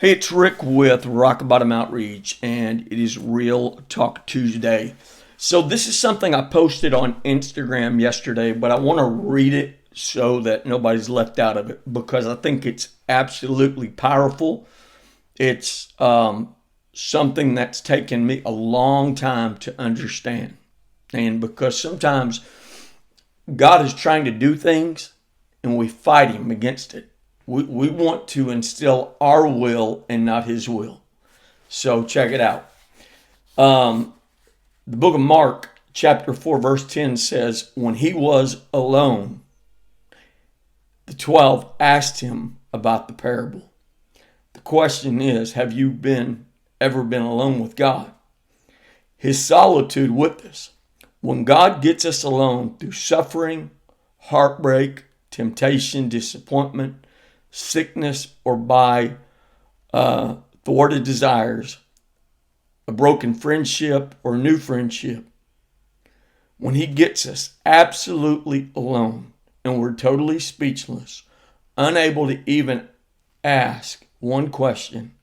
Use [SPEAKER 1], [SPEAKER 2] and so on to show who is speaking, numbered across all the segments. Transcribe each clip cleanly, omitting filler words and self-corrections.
[SPEAKER 1] Hey, it's Rick with Rock Bottom Outreach, and it is Real Talk Tuesday. So, this is something I posted on Instagram yesterday, but I want to read it so that nobody's left out of it because I think it's absolutely powerful. It's something that's taken me a long time to understand. And because sometimes God is trying to do things and we fight Him against it. We want to instill our will and not His will. So check it out. The book of Mark, chapter 4, verse 10 says, when He was alone, the 12 asked Him about the parable. The question is, have you ever been alone with God? His solitude with us. When God gets us alone through suffering, heartbreak, temptation, disappointment, sickness, or by thwarted desires, a broken friendship or new friendship, when He gets us absolutely alone and we're totally speechless, unable to even ask one question,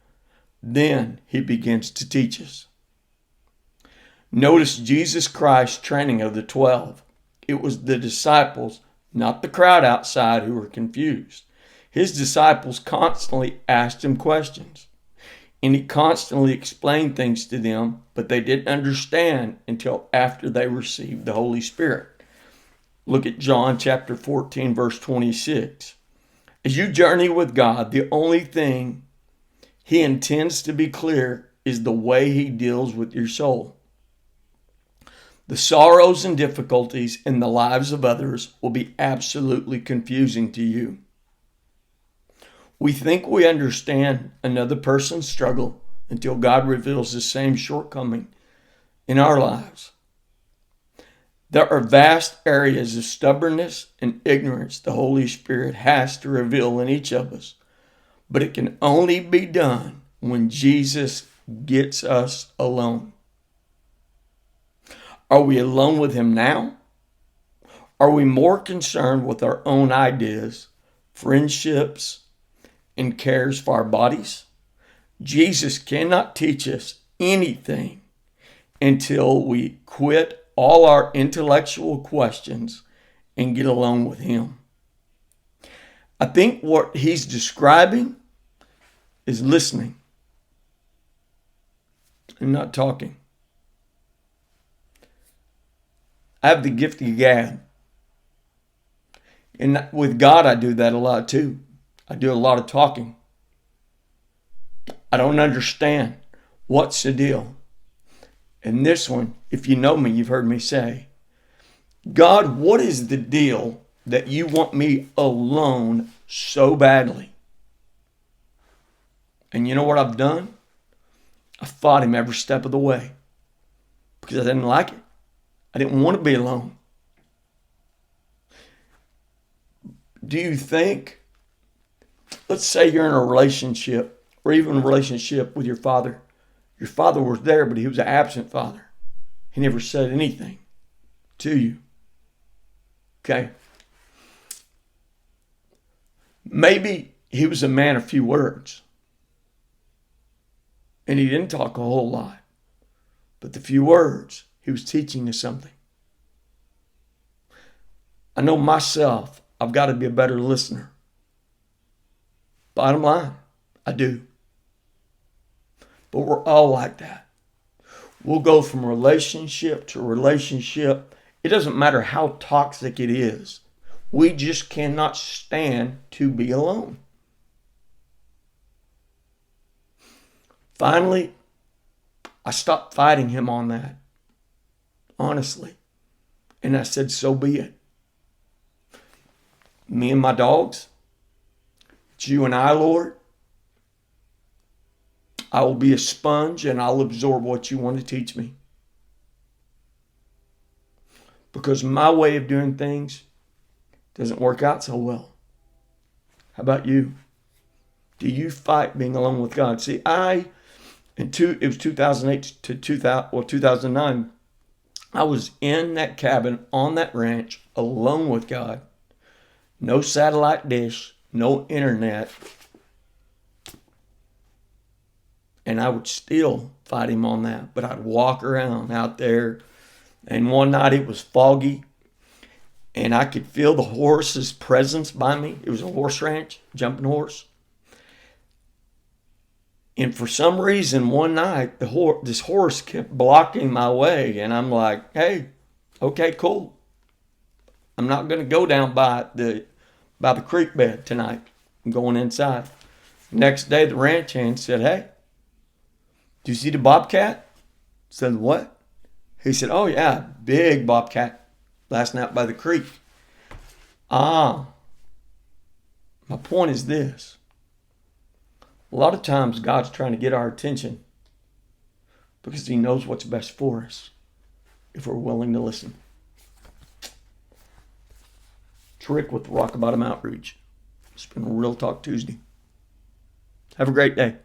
[SPEAKER 1] then He begins to teach us. Notice Jesus Christ's training of the 12. It was the disciples, not the crowd outside, who were confused. His disciples constantly asked Him questions, and He constantly explained things to them, but they didn't understand until after they received the Holy Spirit. Look at John chapter 14, verse 26. As you journey with God, the only thing He intends to be clear is the way He deals with your soul. The sorrows and difficulties in the lives of others will be absolutely confusing to you. We think we understand another person's struggle until God reveals the same shortcoming in our lives. There are vast areas of stubbornness and ignorance the Holy Spirit has to reveal in each of us, but it can only be done when Jesus gets us alone. Are we alone with Him now? Are we more concerned with our own ideas, friendships, and cares for our bodies? Jesus cannot teach us anything until we quit all our intellectual questions and get alone with Him. I think what He's describing is listening and not talking. I have the gift of gab. And with God, I do that a lot too. I do a lot of talking. I don't understand. What's the deal? And this one, if you know me, you've heard me say, God, what is the deal that you want me alone so badly? And you know what I've done? I fought Him every step of the way because I didn't like it. I didn't want to be alone. Do you think, let's say you're in a relationship or even a relationship with your father. Your father was there, but he was an absent father. He never said anything to you. Okay? Maybe he was a man of few words. And he didn't talk a whole lot. But the few words, he was teaching us something. I know myself, I've got to be a better listener. Bottom line, I do. But we're all like that. We'll go from relationship to relationship. It doesn't matter how toxic it is. We just cannot stand to be alone. Finally, I stopped fighting Him on that. Honestly. And I said, so be it. Me and my dogs, it's you and I, Lord. I will be a sponge and I'll absorb what you want to teach me. Because my way of doing things doesn't work out so well. How about you? Do you fight being alone with God? See, it was 2008 to 2009. I was in that cabin on that ranch alone with God. No satellite dish, no internet. And I would still fight him on that. But I'd walk around out there. And one night it was foggy. And I could feel the horse's presence by me. It was a horse ranch, jumping horse. And for some reason, one night, this horse kept blocking my way. And I'm like, hey, okay, cool. I'm not going to go down by the creek bed tonight. I'm going inside. Next day, the ranch hand said, hey, do you see the bobcat? I said, what? He said, oh, yeah, big bobcat last night by the creek. My point is this. A lot of times God's trying to get our attention because he knows what's best for us if we're willing to listen. It's Rick with the Rock Bottom Outreach. It's been Real Talk Tuesday. Have a great day.